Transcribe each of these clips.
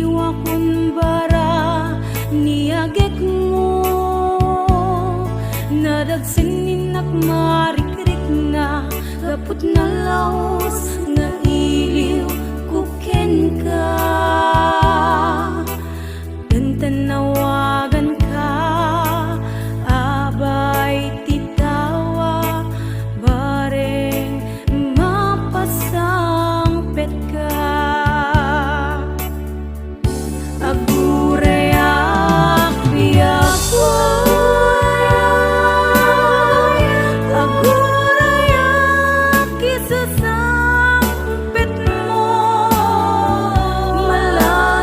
aliwa kun bara niagek mo nadagsin nak marikrik na gaput na laos nga iliw kuken ka tanawagan ka abay titawa bareng mapasang pet ka agurayak biyakoy agurayak isusang pet mo malam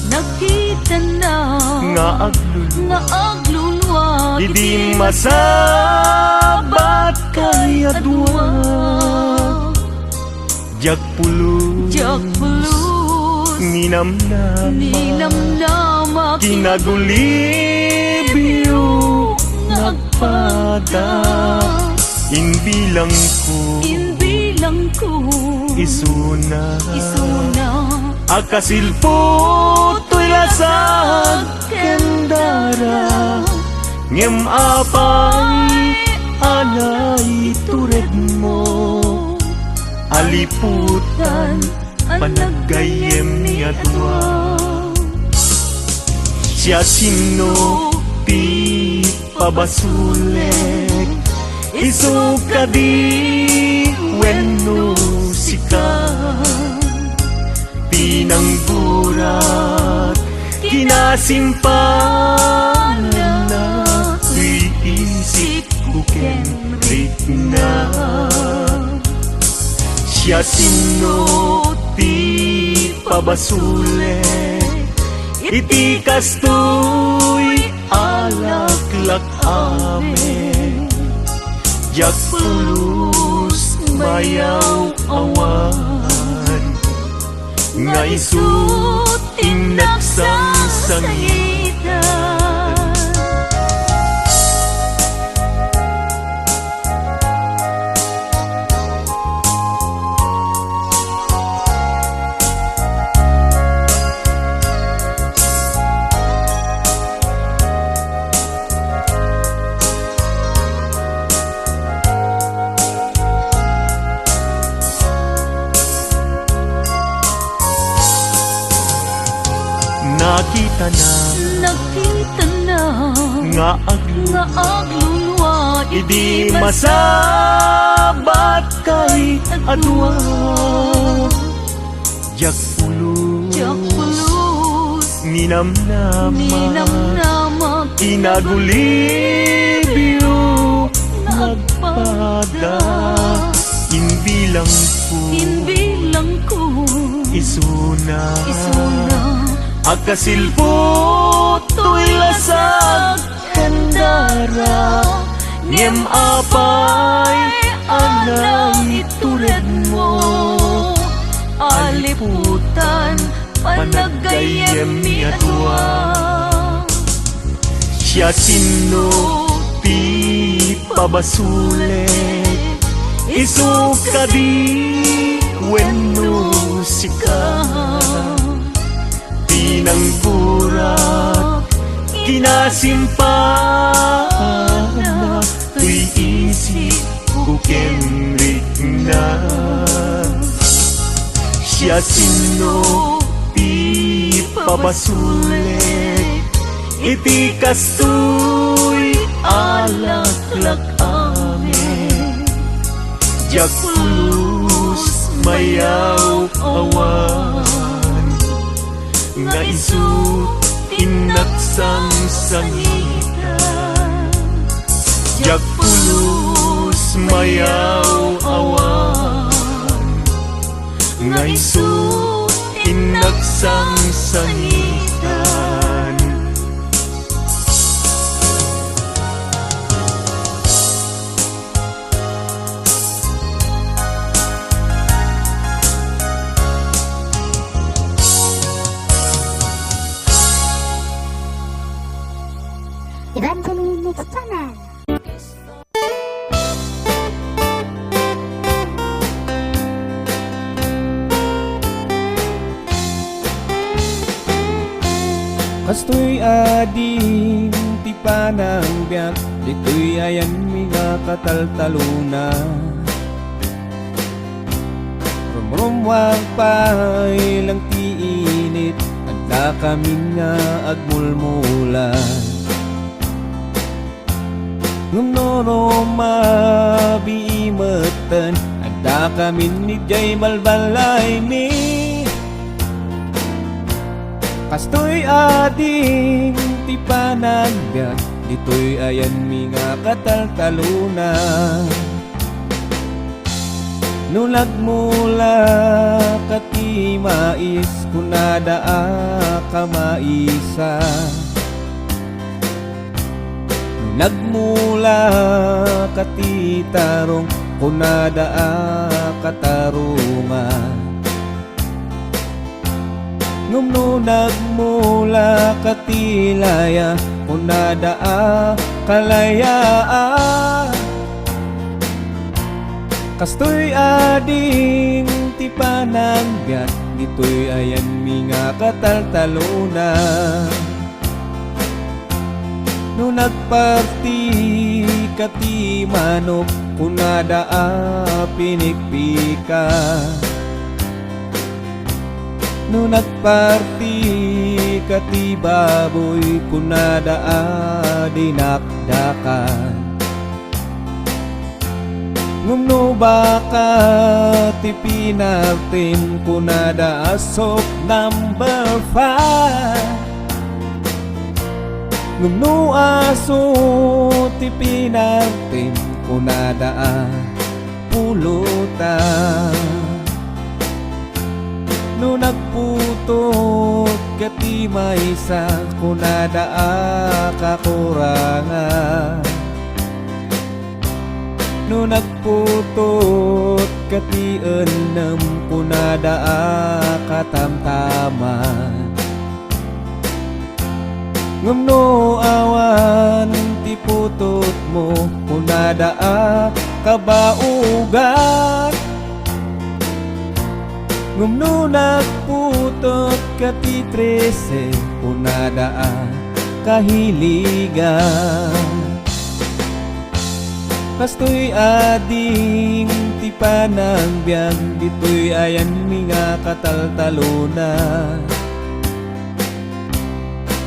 Nakita na nga aglulwa Idi masabat kay adwa Jak pulus Ninamnama Kinagulibyo Nagpada Inbilang ko Isuna Akasilpo to'y lasag kendara Ngem apay anay tured mo Aliputan panagayem ni adwa Siya sino ti pabasulek Isuka di wenno sika Pinangburat kinasimpanan na Iisip ko kenrit na Siya sino ti pabasule Iti kastoy alaklak ame Jak pulus mayaw awan Nga isut inagsamsangitan Nakita na nga aglulwa Idi masabat kay adwa Jak pulus Ninamnama Kinagulibyo Nagpada Inbilang ko Isuna Akasilpo to'y lasag kendara Ngem apay anang itured mo Aliputan panagayem ni adwa Siya sino ti pabasulet Isuka di wenno sika Pinangburat kinasimpana Tuy isip ko kenrit na Siya sino ti pabasulet Iti kastoy alaklak ame Jak pulus mayaw awan Nga isut inagsamsangitan Jak pulus mayaw awan Nga isut inagsamsangitan Evangeline Mix Channel. Kastoy ading ti panangbiag Dito'y ayan mga kataltaluna Rumrumwag pa'y lang ti init Adda kami nga agmulmulan Ngumnoro mabiimatan Adda kami ni Jay malbalay ni Kastoy ading ti panagbiag Dito'y ayan mga kataltaluna No nagmula kati mais kunadaa ka maisa. No nagmula kati tarong kunadaa katarungan. Ngumno nagmula katilaya kunadaa kalayaan. Kastoy ading ti panagbiat, dito'y ayan mi nga kataltalunan. No nagparti kati manok kunadaa pinikpika. No nagparti kati baboy kunadaa dinakdakan. Ngumno baka ti pinartin kunada asok number 5. Ngumno aso ti pinartin kunada pulutan. No nagputot kati maysa kunada kakurangan. No nagputot kati enam kunadaa katamtaman. Ngumno awan ti putot mo kunadaa kabaugan. Ngumno nagputot kati 13 kunadaa kahiligan. Kastoy ading ti panagbiag, dito'y ayan mi nga kataltalunan.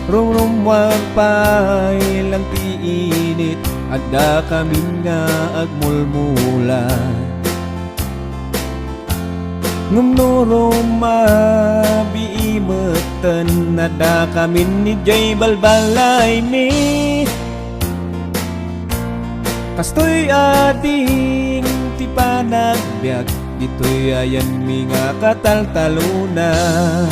Rumrumwagpay lang ti init, adda kami nga agmulmulan. Ngumno rumabiimetan, adda kami ni Jay balbalay mi. Kastoy ading ti panagbiag, dito'y ayan mi nga kataltalunan.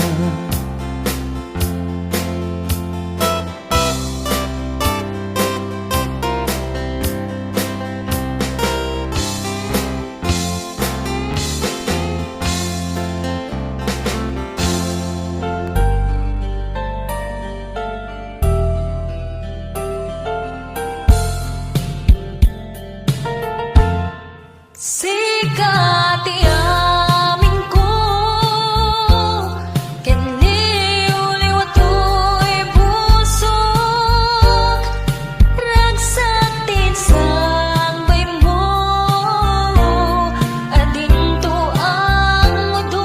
Sikat iamin ko, kinliw-liwat ko'y busok, ragsak tinsang bay mo, adinto ang mudo.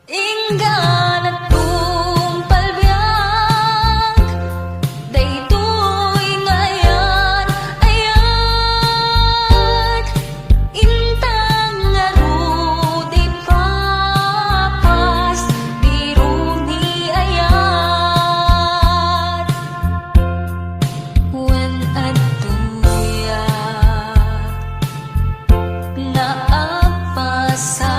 Inggan at kong palbiag, daytoy ngayon ayat, intang ngaruti papas, biro ni ayat. Wen adtuya naapasa,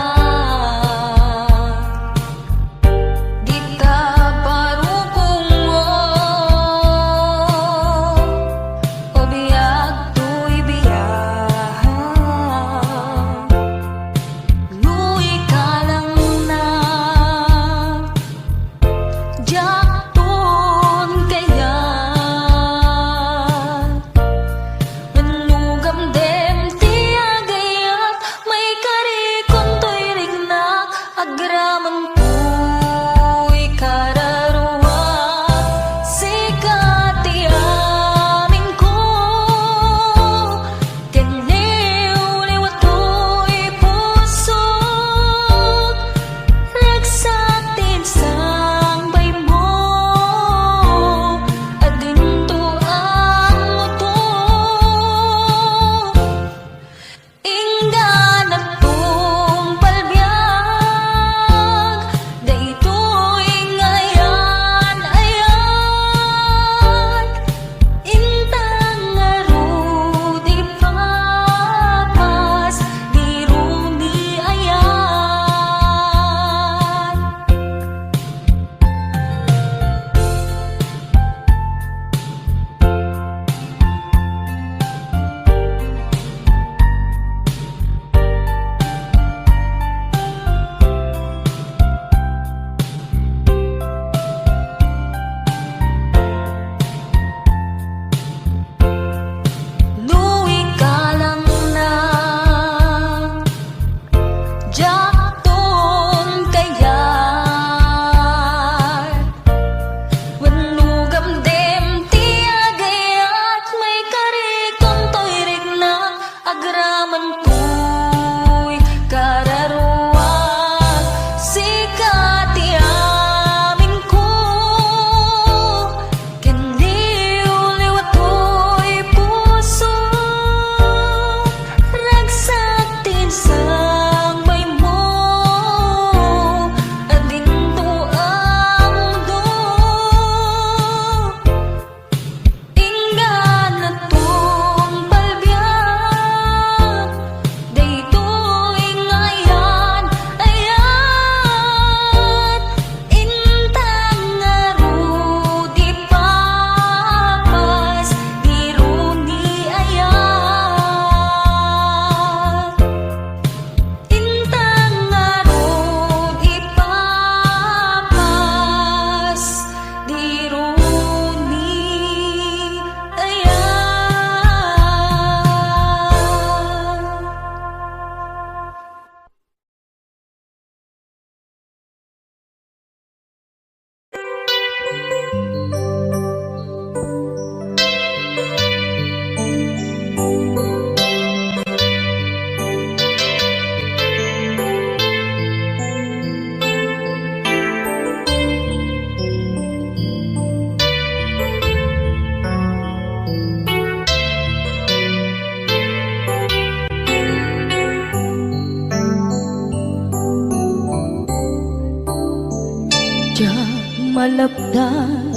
Diyan malabdan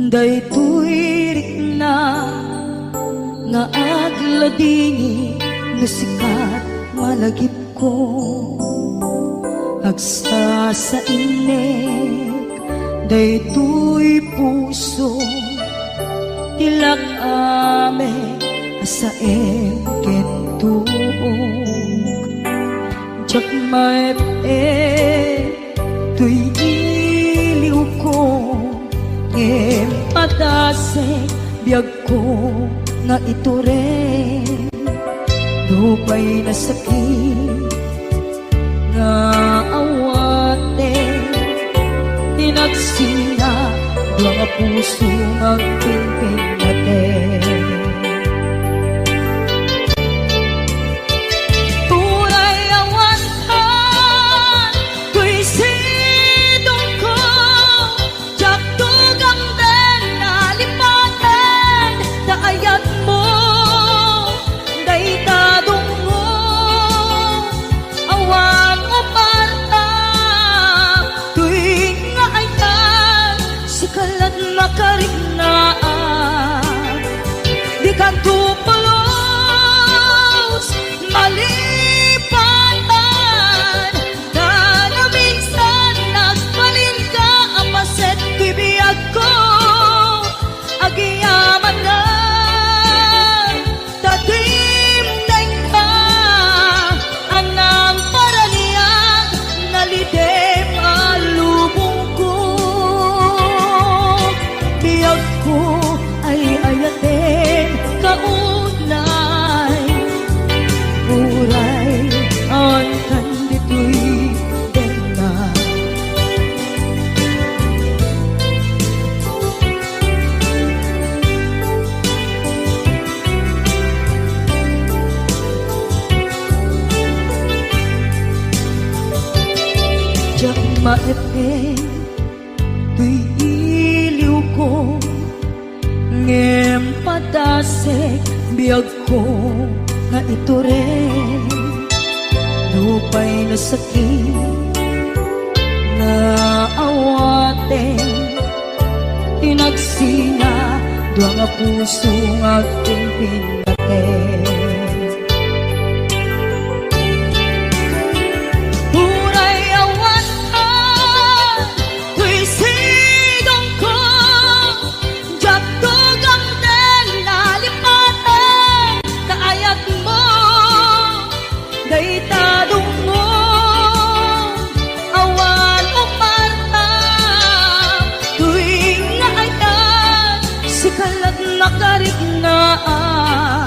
daytoy rikna nga agladini nga sikat malagip ko agsa sa inek daytoy puso tilak ame asaem kentuog jak maep tuy iliw ko ngem patase biyag ko nga ito rin lupay na sakit nga awate tinagsina mga puso magpinpinate tunay awantan tuy sidong ko jak tugang den nalipatan kaayat mo daytadong mo awan o parta tuwing nga ayan sikalat makariknaan di ka tupulos malipatan na na minsan nagbalin ka ang paset kibiyag ko agiyaman na tatim ka anang paraniyak nalidem alubong ko biyag ko ay ayatin kaunay uray ang kandito'y dena jak maepe tuy iliw ko ngem patasek biyag ko nga ito rin lupay na sakit na awate tinagsina duwa nga puso nga aking pinate Uray awantan tuy sidong ko jak tugang den nalipatan kaayat mo daytadong mo awan o parta tuwing nga ayan sikalat makariknaan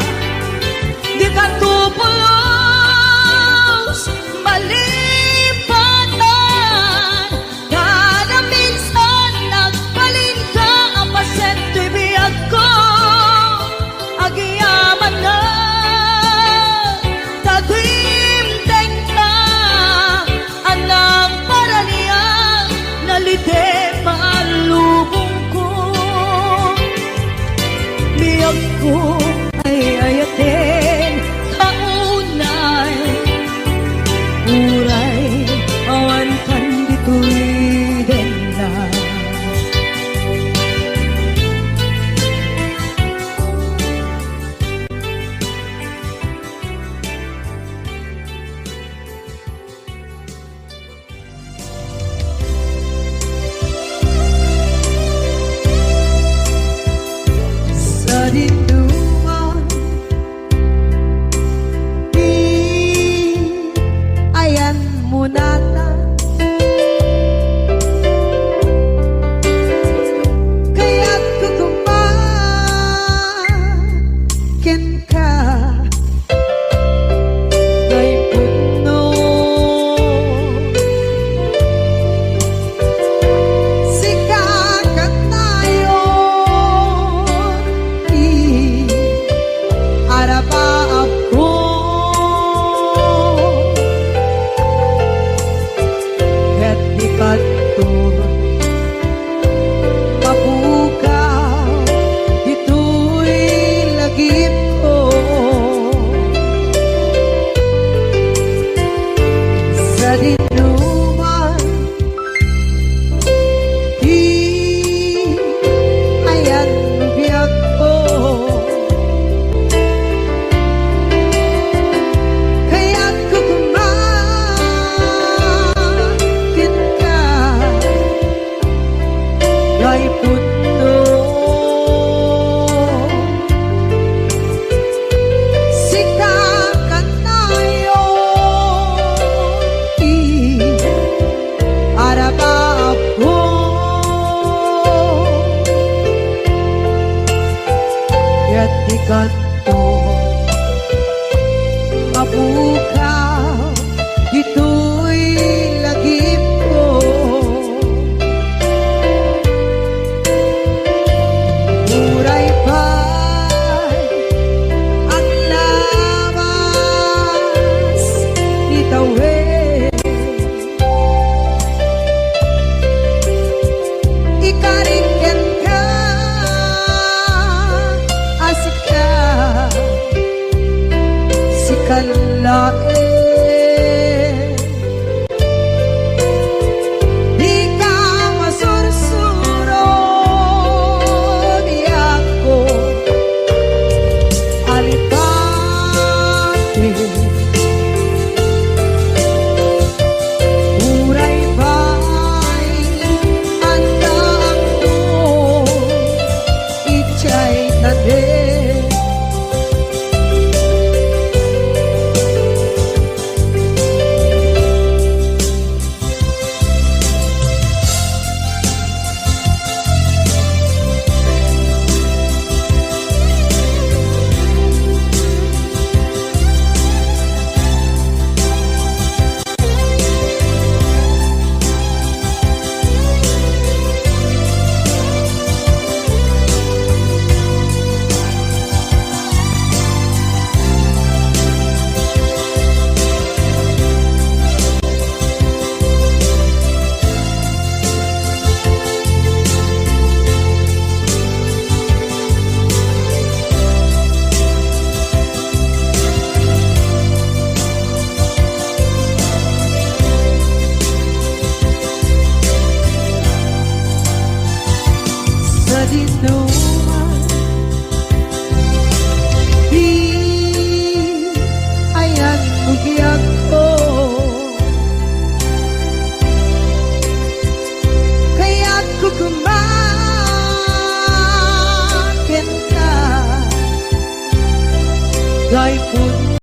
Dry food